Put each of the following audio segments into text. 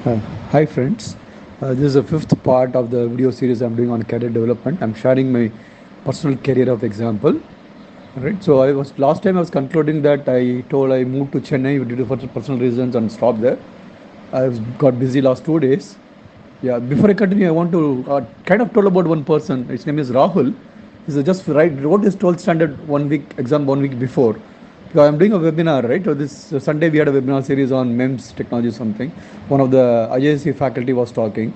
Uh, Hi friends, this is the fifth part of the video series I'm doing on career development. I'm sharing my personal career of example. Right. So I was last time I was concluding that I told I moved to Chennai due to personal reasons and stopped there. I got busy last 2 days. Yeah. Before I continue, I want to kind of told about one person. His name is Rahul. He's just wrote his 12th standard 1 week exam 1 week before. Because I'm doing a webinar, right? So this Sunday we had a webinar series on MEMS technology something. One of the IISc faculty was talking,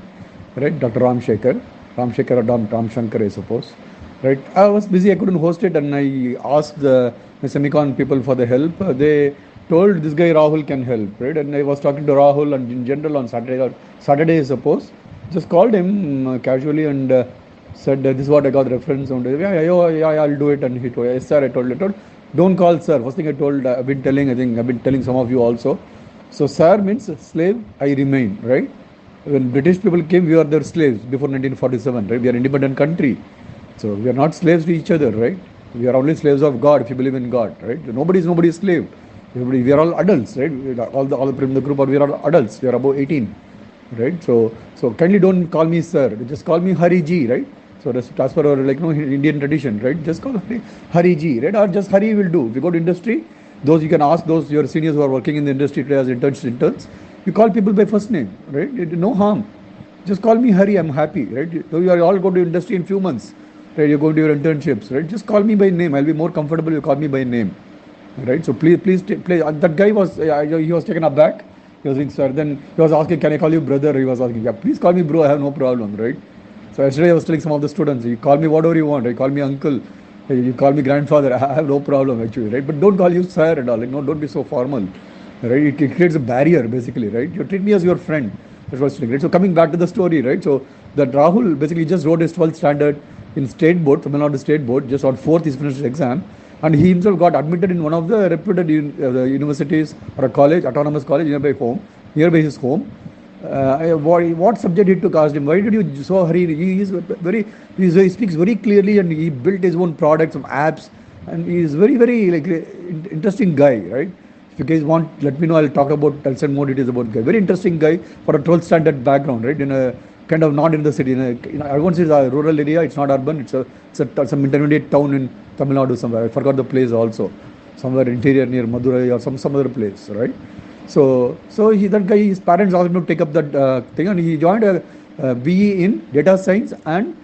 right? Dr. Ram Shekhar or Ram Shankar, I suppose, right? I was busy, I couldn't host it, and I asked the Semicon people for the help. They told this guy Rahul can help, right? And I was talking to Rahul, and in general on Saturday, I suppose, just called him casually and said, this is what I got the reference on. Yeah, I'll do it. And he told, yes, sir, I told, don't call sir. First thing I told, I've been telling some of you also. So, sir means slave, I remain, right? When British people came, we were their slaves before 1947, right? We are an independent country. So, we are not slaves to each other, right? We are only slaves of God if you believe in God, right? Nobody is nobody's slave. We are all adults, right? All the the group, we are all adults. We are above 18, right? So kindly don't call me sir. Just call me Hari Ji, right? So that's as per our Indian tradition, right? Just call me Hari Ji, right? Or just Hari will do. If you go to industry, those you can ask those your seniors who are working in the industry today as interns. You call people by first name, right? No harm. Just call me Hari. I'm happy, right? So you are all going to industry in few months, right? You're going to your internships, right? Just call me by name. I'll be more comfortable. You call me by name, right? So please. That guy was he was taken aback. He was saying, sir. Then he was asking, can I call you brother? He was asking, yeah, please call me bro. I have no problem, right? So yesterday I was telling some of the students, you call me whatever you want. You call me uncle. You call me grandfather. I have no problem actually, right? But don't call you sir and all. Like, no, don't be so formal, right? It creates a barrier basically, right? You treat me as your friend. That's what's right. So coming back to the story, right? So that Rahul basically just wrote his 12th standard in state board, Tamil Nadu state board. Just on fourth, he's finished his exam, and he himself got admitted in one of the reputed universities or a college, autonomous college nearby his home. What subject he took? Asked him, why did you so hurry? He speaks very clearly, and he built his own products, some apps, and he is very like interesting guy, right? If you guys want, let me know. I'll send more details about guy. Very interesting guy for a 12th standard background, right? In a kind of not in the city. I won't say it's a rural area. It's not urban. It's some intermediate town in Tamil Nadu somewhere. I forgot the place also. Somewhere interior near Madurai or some other place, right? That guy, his parents asked him to take up that thing, and he joined a BE in data science and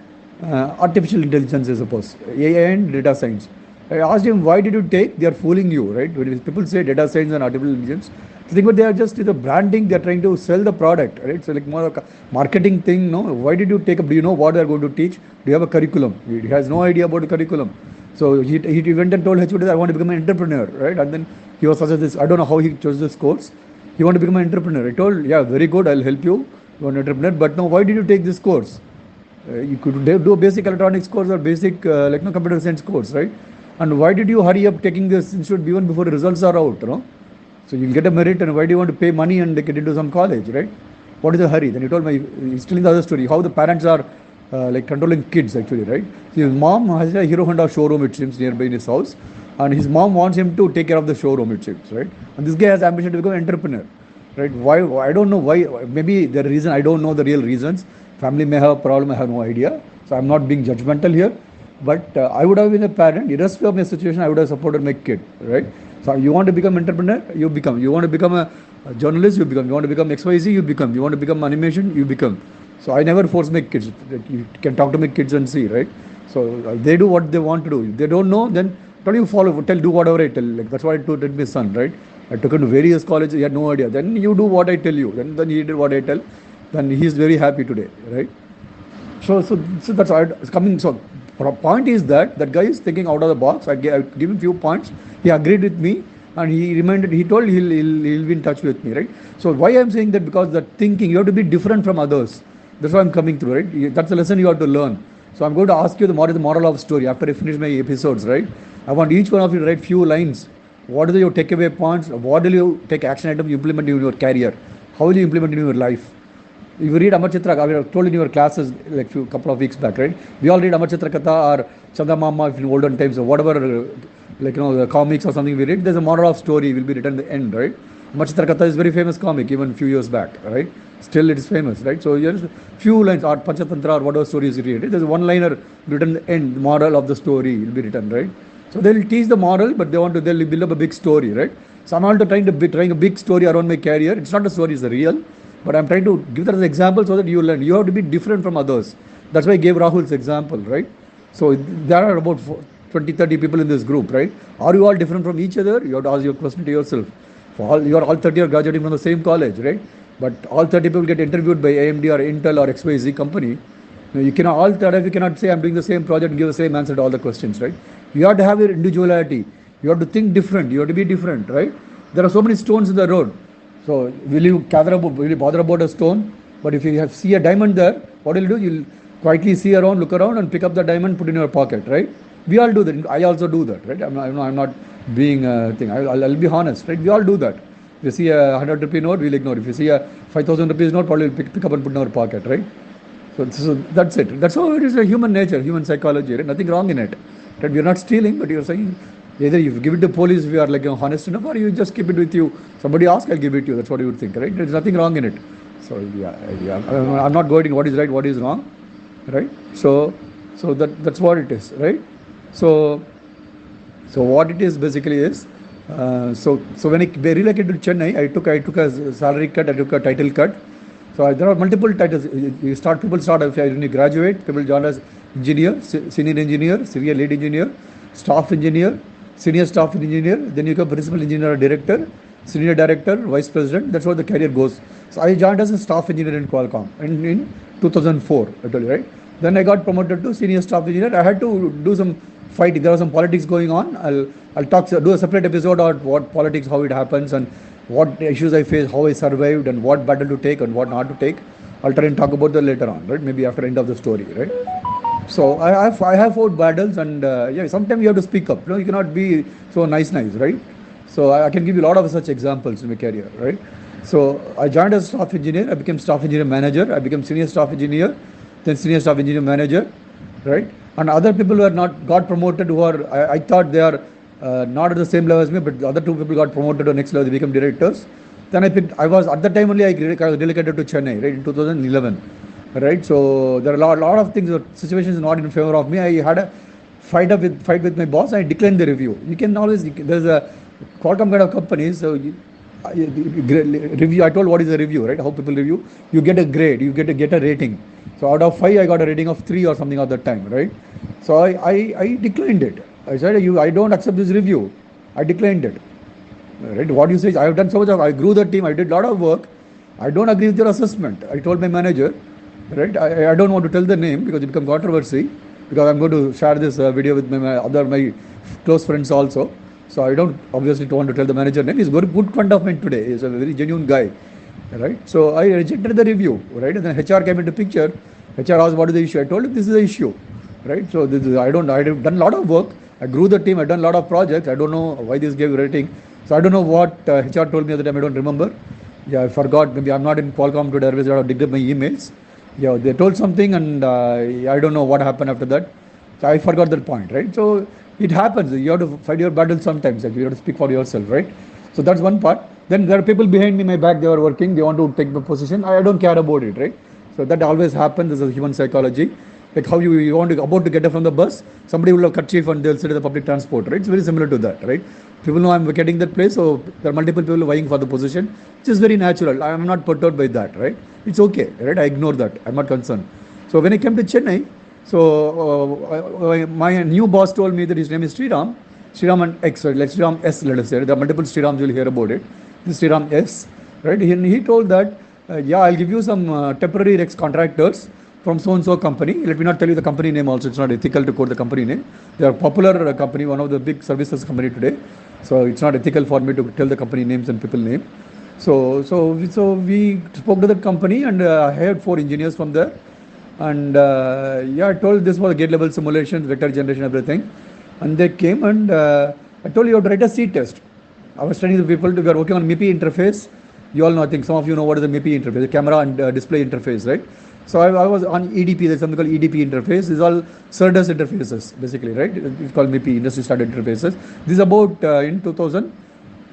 artificial intelligence, I suppose, AI and data science. I asked him, why did you take? They are fooling you, right? When people say data science and artificial intelligence, I think, but they are just the branding. They are trying to sell the product, right? So like more a marketing thing. No, why did you take up? Do you know what they are going to teach? Do you have a curriculum? He has no idea about the curriculum. So he went and told HOD, I want to become an entrepreneur, right? And then he was such as this. I don't know how he chose this course. He want to become an entrepreneur. I told, yeah, very good. I'll help you. You want an entrepreneur, but no, why did you take this course? You could do a basic electronics course or basic computer science course, right? And why did you hurry up taking this institute even before the results are out? So you'll get a merit, and why do you want to pay money and get into some college, right? What is the hurry? Then he told me, he's telling the other story, how the parents are controlling kids actually, right? So his mom has a Hero Honda showroom, it seems, nearby in his house, and his mom wants him to take care of the showroom, it seems, right? And this guy has ambition to become an entrepreneur, right? Why? I don't know why. Maybe the reason, I don't know the real reasons. Family may have a problem, I have no idea. So I'm not being judgmental here. But I would have been a parent, irrespective of my situation, I would have supported my kid, right? So you want to become entrepreneur, you become. You want to become a journalist, you become. You want to become XYZ, you become. You want to become animation, you become. So I never force my kids. You can talk to my kids and see, right? So they do what they want to do. If they don't know, then don't you follow. Do whatever I tell. Like that's what I told my son, right? I took him to various colleges. He had no idea. Then you do what I tell you. Then he did what I tell. Then he is very happy today, right? So that's coming. So point is that guy is thinking out of the box. I give him few points. He agreed with me, and he told he'll be in touch with me, right? So why I'm saying that, because that thinking, you have to be different from others. That's why I'm coming through, right? That's the lesson you have to learn. So I'm going to ask you what is the moral of the story after I finish my episodes, right? I want each one of you to write few lines. What are your takeaway points? What will you take action item you implement in your career? How will you implement in your life? If you read Amar Chitra, I told in your classes like few couple of weeks back, right? We all read Amar Chitra Katha or Chanda Mama in olden times or whatever, the comics or something we read. There's a moral of story will be written at the end, right? Machitra Katha is very famous comic, even a few years back, right? Still it is famous, right? So here's few lines, or Panchatantra, or whatever stories you read. There's one liner written at the end, moral of the story will be written, right? So they'll teach the moral, but they'll build up a big story, right? So I'm also trying a big story around my career. It's not a story, it's a real, but I'm trying to give that as an example so that you learn. You have to be different from others. That's why I gave Rahul's example, right? So there are about 20, 30 people in this group, right? Are you all different from each other? You have to ask your question to yourself. You are all 30 are graduating from the same college, right? But all 30 people get interviewed by AMD or Intel or XYZ company. You cannot, all 30 you cannot say I'm doing the same project and give the same answer to all the questions, right? You have to have your individuality. You have to think different. You have to be different, right? There are so many stones in the road. So will you bother about a stone? But if you see a diamond there, what will you do? You'll quietly see around, look around, and pick up the diamond, put in your pocket, right? We all do that. I also do that, right? I'm not being a thing. I'll be honest, right? We all do that. If you see a 100 rupee note, we'll ignore. If you see a 5,000 rupees note, probably we'll pick up and put in our pocket, right? So that's it. That's how it is. A human nature, human psychology, right? Nothing wrong in it. Right? We're not stealing, but you're saying either you give it to police if you are like honest enough, or you just keep it with you. Somebody asks, I'll give it to you. That's what you would think, right? There's nothing wrong in it. So yeah. I'm not going what is right, what is wrong, right? So that's what it is, right? So what it is basically is, so when I relocated to Chennai, I took a salary cut, I took a title cut. So there are multiple titles. People start when you graduate, people join as engineer, senior engineer, senior lead engineer, staff engineer, senior staff engineer. Then you become principal engineer or director, senior director, vice president. That's how the career goes. So I joined as a staff engineer in Qualcomm in 2004. I told you, right? Then I got promoted to senior staff engineer. I had to do some fight. There was some politics going on. I'll do a separate episode on what politics, how it happens, and what issues I faced, how I survived, and what battle to take and what not to take. I'll try and talk about that later on, right? Maybe after the end of the story, right? So I have fought battles, and sometimes you have to speak up. You cannot be so nice, right? So I can give you a lot of such examples in my career, right? So I joined as staff engineer. I became staff engineer manager. I became senior staff engineer, then senior staff engineer manager, right? And other people who are not got promoted, who are I thought they are not at the same level as me, but the other two people got promoted to next level, they became directors. Then I was at the time only I relocated to Chennai, right, in 2011, right? So there are a lot of things, situations not in favor of me. I had a fight with my boss. I declined the review. You can always, there's a Qualcomm kind of companies, so review. I told what is a review, right? How people review. You get a grade, you get a rating. So out of 5, I got a rating of 3 or something at that time, right? So I declined it. I said, I don't accept this review. I declined it. Right? What you say, I have done so much I grew the team, I did a lot of work. I don't agree with your assessment. I told my manager, right? I don't want to tell the name because it becomes controversy, because I'm going to share this video with my close friends also. So I don't obviously want to tell the manager name. He's very good friend of mine today. He's a very genuine guy, right? So I rejected the review, right? And then HR came into picture. HR asked, what is the issue? I told him this is the issue, right? So I have done a lot of work. I grew the team. I've done a lot of projects. I don't know why this gave rating. So I don't know what HR told me at the time. I don't remember. Yeah, I forgot. Maybe I'm not in Qualcomm today. I have digged up my emails. Yeah, they told something, and I don't know what happened after that. So I forgot that point, right? So it happens. You have to fight your battle sometimes. Like, you have to speak for yourself, right? So that's one part. Then there are people behind me, my back. They are working. They want to take the position. I don't care about it, right? So that always happens. This is human psychology. Like how you want to about to get up from the bus, somebody will have kerchief and they'll sit in the public transport, right? It's very similar to that, right? People know I'm vacating that place, so there are multiple people vying for the position, which is very natural. I'm not perturbed by that, right? It's okay, right? I ignore that. I'm not concerned. So when I came to Chennai, so my new boss told me that his name is Sriram and X, right? Like Sriram S, let us say. There are multiple Srirams, you'll hear about it. This Sriram S, right? He told that, I'll give you some temporary Rex contractors from so-and-so company. Let me not tell you the company name also. It's not ethical to quote the company name. They are a popular company, one of the big services company today. So it's not ethical for me to tell the company names and people name. So we spoke to that company and hired 4 engineers from there. And I told this was gate level simulations, vector generation, everything. And they came and I told you have to write a C test. I was telling the people we are working on MIPI interface. You all know, I think some of you know what is the MIPI interface, the camera and display interface, right? So I was on EDP, there's something called EDP interface. These are all SerDes interfaces, basically, right? It's called MIPI, industry standard interfaces. This is about in 2000,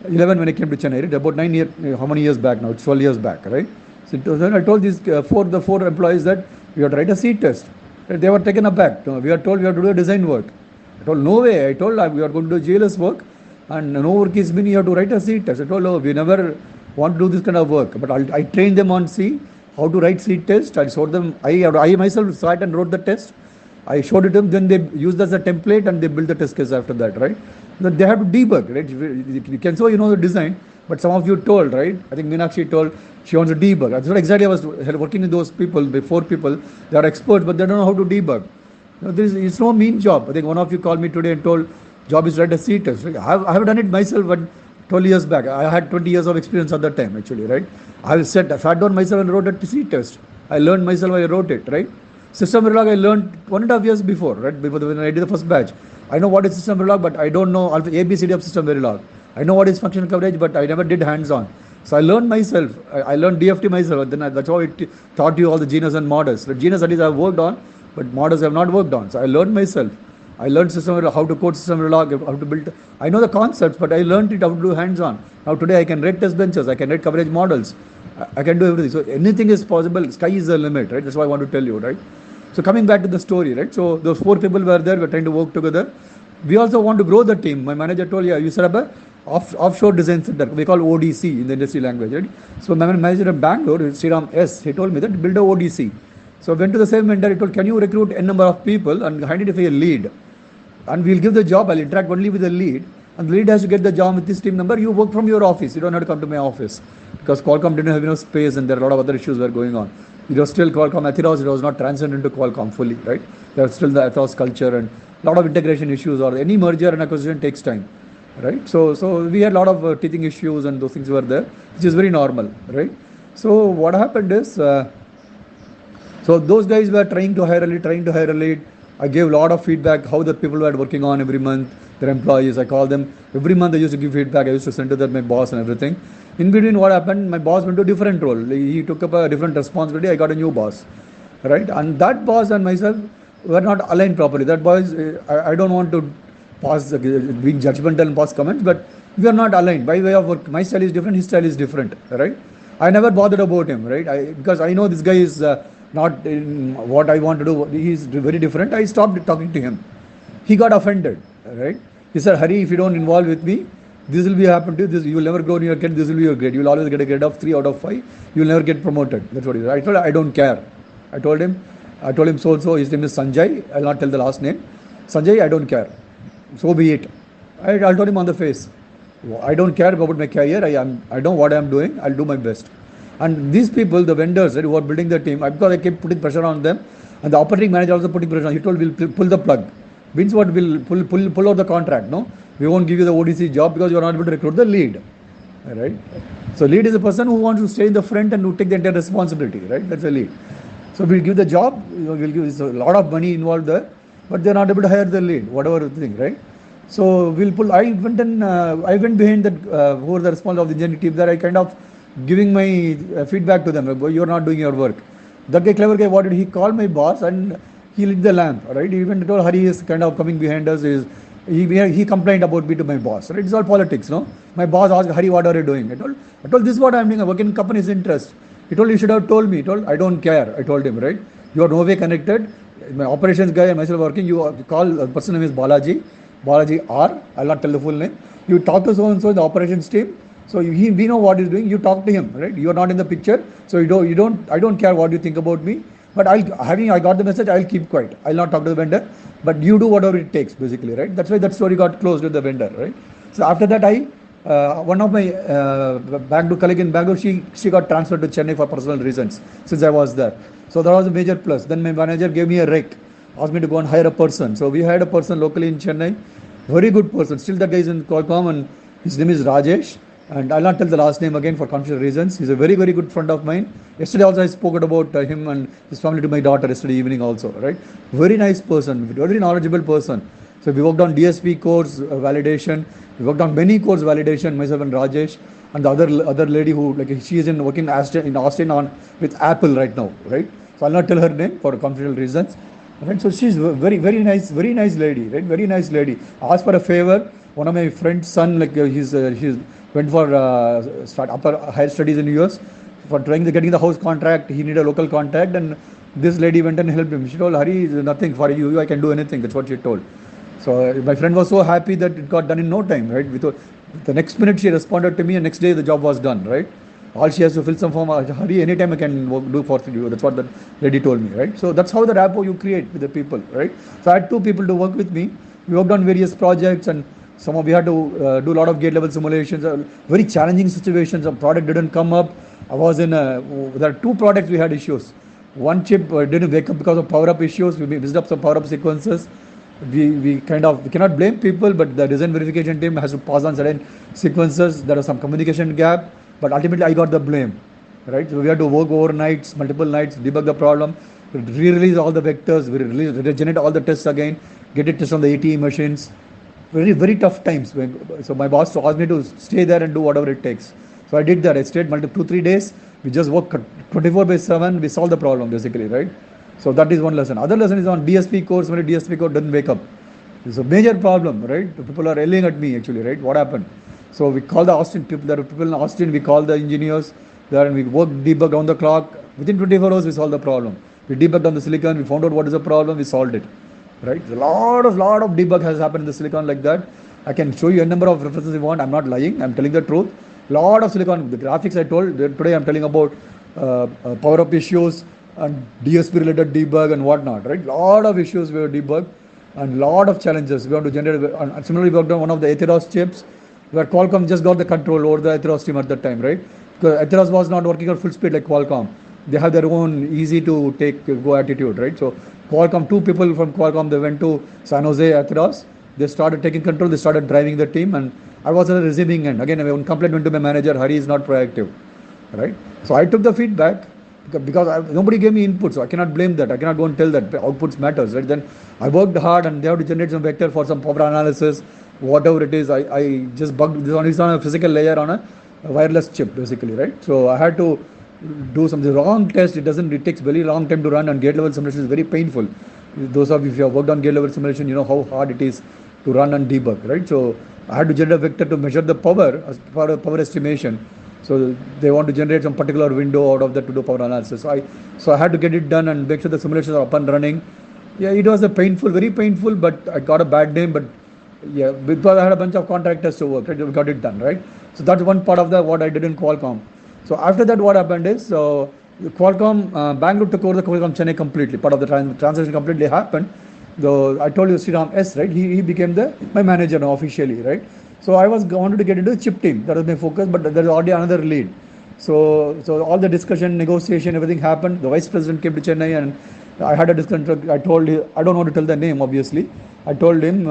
11 when I came to Chennai, right? About 9 years, how many years back now? It's 12 years back, right? So then I told these four employees that we have to write a C test. Right? They were taken aback. No, we are told we have to do a design work. I told, no way. I told we are going to do GLS work and no work is been, you have to write a C test. I told, oh, we never want to do this kind of work. But I trained them on C, how to write C test. I showed them, I myself sat and wrote the test. I showed it to them, then they used as a template and they built the test case after that, right? They have to debug, right? You can say, you know the design, but some of you told, right? I think Meenakshi told she wants to debug. That's what exactly I was working with those people, before people, they are experts, but they don't know how to debug. It's no mean job. I think one of you called me today and told, job is write a C test. I have done it myself, but 12 years back. I had 20 years of experience at that time, actually, right? I sat down myself and wrote a C test. I learned myself, I wrote it, right? System Verilog I learned 1.5 years before, right? Before when I did the first batch. I know what is System Verilog, but I don't know ABCD of System Verilog. I know what is functional coverage, but I never did hands-on. So I learned myself. I learned DFT myself. Then that's how it taught you all the genus and models. The genus studies I've worked on, but models I have not worked on. So I learned myself. I learned System Verilog, how to code System Verilog, how to build. I know the concepts, but I learned it how to do hands-on. Now today I can write test benches. I can write coverage models. I can do everything. So anything is possible. Sky is the limit, right? That's what I want to tell you, right? So coming back to the story, right? So those 4 people were there. We're trying to work together. We also want to grow the team. My manager told, yeah, you set up a offshore design center. We call ODC in the industry language, right? So my manager in Bangalore, Sriram S, he told me that build a ODC. So I went to the same vendor. He told, can you recruit n number of people and identify a lead? And we'll give the job. I'll interact only with the lead. And the lead has to get the job with this team number. You work from your office. You don't have to come to my office. Because Qualcomm didn't have enough space and there are a lot of other issues were going on. It was still Qualcomm Atheros, it was not transcended into Qualcomm fully, right? There was still the Atheros culture and a lot of integration issues, or any merger and acquisition takes time, right? So we had a lot of teething issues and those things were there, which is very normal, right? So what happened is, so those guys were trying to hire a lead. I gave a lot of feedback, how the people were working on every month, their employees. I called them every month. I used to give feedback. I used to send to them my boss and everything. In between, what happened? My boss went to a different role. He took up a different responsibility. I got a new boss, right? And that boss and myself were not aligned properly. That boss, I don't want to pass being judgmental and pass comments, but we are not aligned. By way of work, my style is different. His style is different, right? I never bothered about him, right? Because I know this guy is not in what I want to do. He's very different. I stopped talking to him. He got offended, right? He said, Hari, if you don't involve with me, this will be happen to you. This, you will never grow in your grade. This will be your grade. You will always get a grade of 3 out of 5. You will never get promoted. That's what he said. I told him, I don't care. I told him so. His name is Sanjay. I'll not tell the last name. Sanjay, I don't care. So be it. I told him on the face. I don't care about my career. I know what I am doing. I'll do my best. And these people, the vendors who are building the team, because I kept putting pressure on them, and the operating manager also putting pressure on. He told, we'll pull the plug. Means what? We'll pull out the contract. No, we won't give you the ODC job because you are not able to recruit the lead, right? So lead is a person who wants to stay in the front and who take the entire responsibility, right? That's a lead. So we'll give the job. We'll give a lot of money involved there, but they're not able to hire the lead, whatever thing, right? So we'll pull. I went behind that who were the responsible of the engineering team there. I kind of giving my feedback to them. You're not doing your work. That guy, clever guy, what did he call my boss and he lit the lamp, right? He even told Hari is kind of coming behind us. He complained about me to my boss, right? It's all politics, no? My boss asked, Hari, what are you doing? I told this is what I'm doing. I work in company's interest. He told, you should have told me. He told, I don't care. I told him, right? You are no way connected. My operations guy and myself working. You call, the person name is Balaji R. I'll not tell the full name. You talk to so and so in the operations team. So we know what he's doing. You talk to him, right? You are not in the picture. So I don't care what you think about me. But I got the message, I'll keep quiet. I'll not talk to the vendor, but you do whatever it takes, basically, right? That's why that story got closed with the vendor, right? So after that, one of my Bangalore colleague in Bangalore, she got transferred to Chennai for personal reasons since I was there. So that was a major plus. Then my manager gave me a rec, asked me to go and hire a person. So we hired a person locally in Chennai, very good person. Still that guy is in Qualcomm and his name is Rajesh. And I'll not tell the last name again for confidential reasons. He's a very, very good friend of mine. Yesterday also I spoke about him and his family to my daughter yesterday evening also, right? Very nice person, very knowledgeable person. So we worked on DSP course validation. We worked on many course validation, myself and Rajesh. And the other lady who, like, she is working in Austin on with Apple right now, right? So I'll not tell her name for confidential reasons. Right? So she's very, very nice lady, right? Very nice lady. Asked for a favor. One of my friend's son, like he's went for start upper higher studies in US. For getting the house contract, he needed a local contact, and this lady went and helped him. She told, Hari, is nothing for you. I can do anything. That's what she told. So my friend was so happy that it got done in no time, right? The next minute she responded to me, and next day the job was done, right? All she has to fill some form. Hari, anytime I can do for you. That's what the lady told me, right? So that's how the rapport you create with the people, right? So I had two people to work with me. We worked on various projects, and we had to do a lot of gate level simulations. Very challenging situations. A product didn't come up. There are two products we had issues. One chip didn't wake up because of power up issues. We missed up some power up sequences. We cannot blame people, but the design verification team has to pass on certain sequences. There was some communication gap, but ultimately I got the blame, right? So we had to work overnights, multiple nights, debug the problem, re-release all the vectors, regenerate all the tests again, get it tested on the ATE machines. Very, very tough times. So my boss asked me to stay there and do whatever it takes. So I did that. I stayed 2-3 days. We just worked 24/7. We solved the problem basically, right? So that is one lesson. Other lesson is on DSP course. When a DSP code doesn't wake up, it's a major problem, right? People are yelling at me actually, right? What happened? So we call the Austin people. There are people in Austin. We call the engineers there, and we work debug on the clock. Within 24 hours, we solve the problem. We debugged on the silicon. We found out what is the problem. We solved it, right? A lot of debug has happened in the silicon like that. I can show you a number of references if you want. I'm not lying. I'm telling the truth. Lot of silicon. The graphics I told today. I'm telling about power up issues and DSP related debug and whatnot, right? Lot of issues we have debugged and lot of challenges we want to generate. And similarly, we worked on one of the Atheros chips where Qualcomm just got the control over the Atheros team at that time, right? Because Atheros was not working at full speed like Qualcomm. They have their own easy to go attitude, right? So Qualcomm, two people from Qualcomm, they went to San Jose Atheros. They started taking control. They started driving the team, and I was at the receiving end. Again, one complaint went to my manager, Hari is not proactive, right? So I took the feedback because nobody gave me input, so I cannot blame that. I cannot go and tell that outputs matters, right? Then I worked hard, and they have to generate some vector for some power analysis, whatever it is. I just bugged this on. It's on a physical layer on a wireless chip, basically, right? So I had to do some wrong test. It takes very long time to run, and gate level simulation is very painful. Those of you, if you have worked on gate level simulation, you know how hard it is to run and debug, right? So I had to generate a vector to measure the power as part of power estimation. So they want to generate some particular window out of that to do power analysis. So I had to get it done and make sure the simulations are up and running. Yeah, it was very painful, but I got a bad name. But yeah, because I had a bunch of contractors to work, right? We got it done, right? So that's one part of what I did in Qualcomm. So after that, what happened is Qualcomm Bangalore took over the Qualcomm Chennai completely. Part of the transaction completely happened. Though I told you Sriram S, right? He became my manager now officially, right? So I wanted to get into the chip team. That was my focus, but there is already another lead. So all the discussion, negotiation, everything happened. The vice president came to Chennai, and I had a discussion. I told him, I don't want to tell the name, obviously. I told him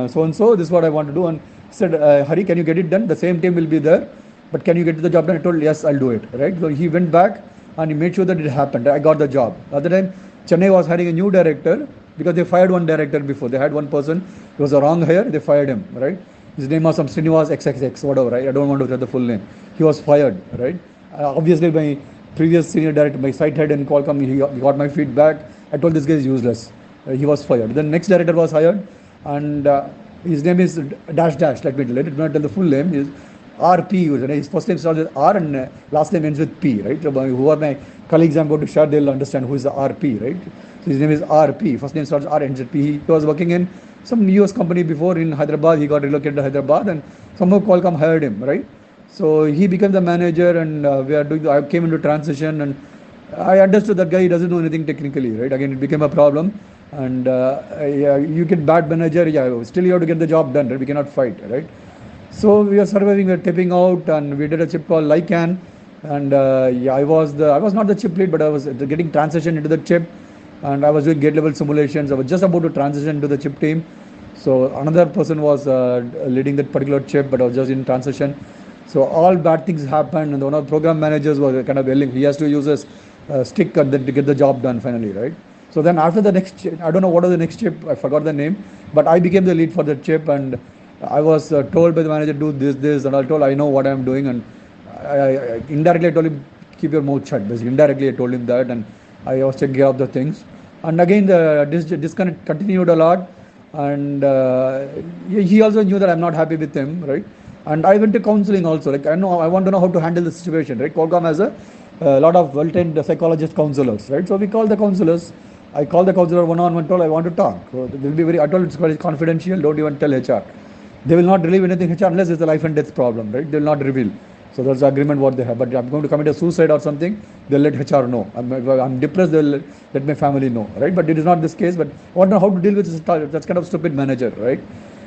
so and so, this is what I want to do, and he said, Hari, can you get it done? The same team will be there, but can you get the job done? I told, yes, I'll do it, right? So he went back and he made sure that it happened. I got the job. At the time, Chennai was hiring a new director because they fired one director before. They had one person, it was a wrong hire, they fired him, right? His name was some Srinivas XXX, whatever, right? I don't want to tell the full name. He was fired, right? Obviously, my previous senior director, my site head in Qualcomm, he got my feedback. I told this guy is useless. He was fired. Then next director was hired, and his name is dash. Let me not tell the full name. Is RP. His first name starts with R and last name ends with P, right? So who are my colleagues I'm going to share, they'll understand who is the RP, right? So his name is RP. First name starts R, ends with P. He was working in some US company before in Hyderabad. He got relocated to Hyderabad, and somehow Qualcomm hired him, right? So he became the manager, and I came into transition, and I understood that guy, he doesn't know anything technically, right? Again, it became a problem, and you get bad manager, still you have to get the job done, right? We cannot fight, right? So we are surviving, we are tipping out, and we did a chip called Lycan, and I was not the chip lead, but I was getting transition into the chip, and I was doing gate level simulations. I was just about to transition to the chip team. So another person was leading that particular chip, but I was just in transition. So all bad things happened, and one of the program managers was kind of yelling. He has to use a stick and then to get the job done finally, right? So then after the next chip, I don't know what was the next chip, I forgot the name, but I became the lead for the chip, and I was told by the manager, do this, and I told, I know what I'm doing, and I indirectly I told him, keep your mouth shut. Basically, indirectly I told him that, and I was taking care of the things. And again, the disconnect continued a lot, and he also knew that I'm not happy with him, right? And I went to counseling also. Like I want to know how to handle the situation, right? Qualcomm has a lot of well-trained psychologist counselors, right? So we call the counselors. I call the counselor one-on-one. Told I want to talk. So they will be very. I told it's very confidential. Don't even tell HR. They will not reveal anything HR unless it's a life and death problem, right? They will not reveal. So that's the agreement what they have. But I'm going to commit a suicide or something, they'll let HR know. I'm depressed, they'll let my family know, right? But it is not this case. But I want to know how to deal with that's kind of stupid manager, right?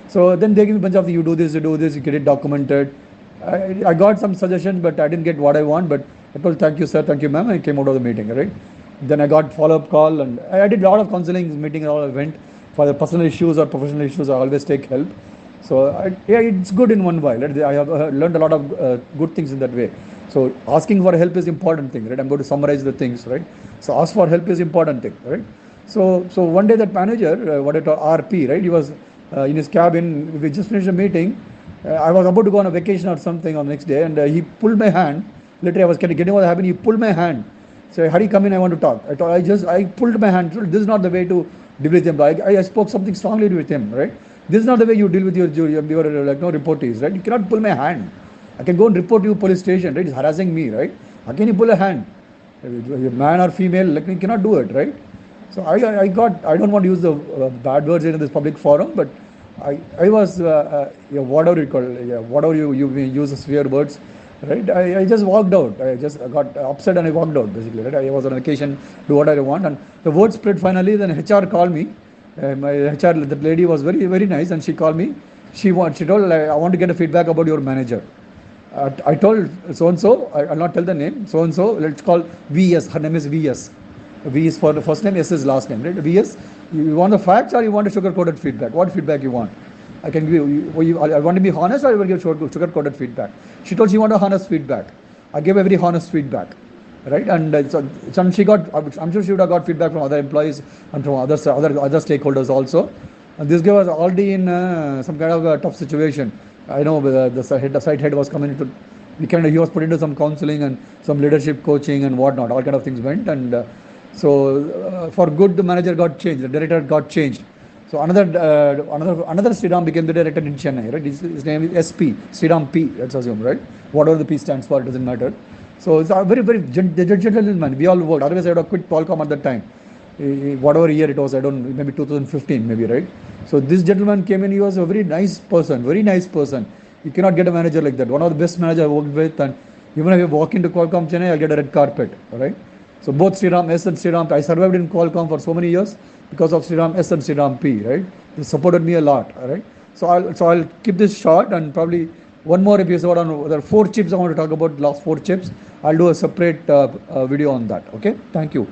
So then they give me a bunch of you do this, you get it documented. I got some suggestions, but I didn't get what I want. But I told thank you, sir, thank you, ma'am. I came out of the meeting, right? Then I got follow-up call, and I did a lot of counseling meeting. All I went for the personal issues or professional issues. I always take help. So yeah, it's good in one while. Right? I have learned a lot of good things in that way. So asking for help is important thing, right? I'm going to summarize the things, right? So ask for help is important thing, right? So one day that manager, what I call RP, right? He was in his cabin. We just finished a meeting. I was about to go on a vacation or something on the next day, and he pulled my hand. Literally, I was getting what happened. He pulled my hand. Say, Hari, come in. I want to talk. I pulled my hand. This is not the way to deal with him. I spoke something strongly with him, right? This is not the way you deal with your like no reportees, right? You cannot pull my hand. I can go and report you police station, right? He's harassing me, right? How can you pull a hand? Man or female, like you cannot do it, right? So I don't want to use the bad words in this public forum, but I was whatever you call whatever you use the swear words, right? I just walked out. I just got upset and I walked out basically, right? I was on vacation, do what I want, and the word spread finally. Then HR called me. My HR, that lady was very nice, and she called me. She told I want to get a feedback about your manager. I told so and so. I'll not tell the name. So and so. Let's call VS. Her name is VS. V is for the first name, S is last name, right? VS. You want the facts or you want a sugar-coated feedback? What feedback you want? I can give you. I want to be honest or I will give sugar-coated feedback. She told she wanted honest feedback. I gave a very honest feedback, right? And so she got. I'm sure she would have got feedback from other employees and from other stakeholders also. And this guy was already in some kind of a tough situation. I know the site head was coming into. He was put into some counseling and some leadership coaching and whatnot. All kind of things went, and so for good, the manager got changed. The director got changed. So another Sriram became the director in Chennai, right? His name is SP, Sriram P, let's assume, right? Whatever the P stands for, it doesn't matter. So it's a very gentleman. We all worked. Otherwise, I would have quit Qualcomm at that time. Whatever year it was, I don't know, maybe 2015, maybe, right? So this gentleman came in. He was a very nice person, very nice person. You cannot get a manager like that. One of the best managers I worked with, and even if you walk into Qualcomm Chennai, I'll get a red carpet, all right? So both Sriram S and Sriram, I survived in Qualcomm for so many years because of Sriram S and Sriram P, right? They supported me a lot, all right? So I'll keep this short, and probably one more episode on there are 4 chips I want to talk about, last 4 chips. I'll do a separate video on that. Okay, thank you.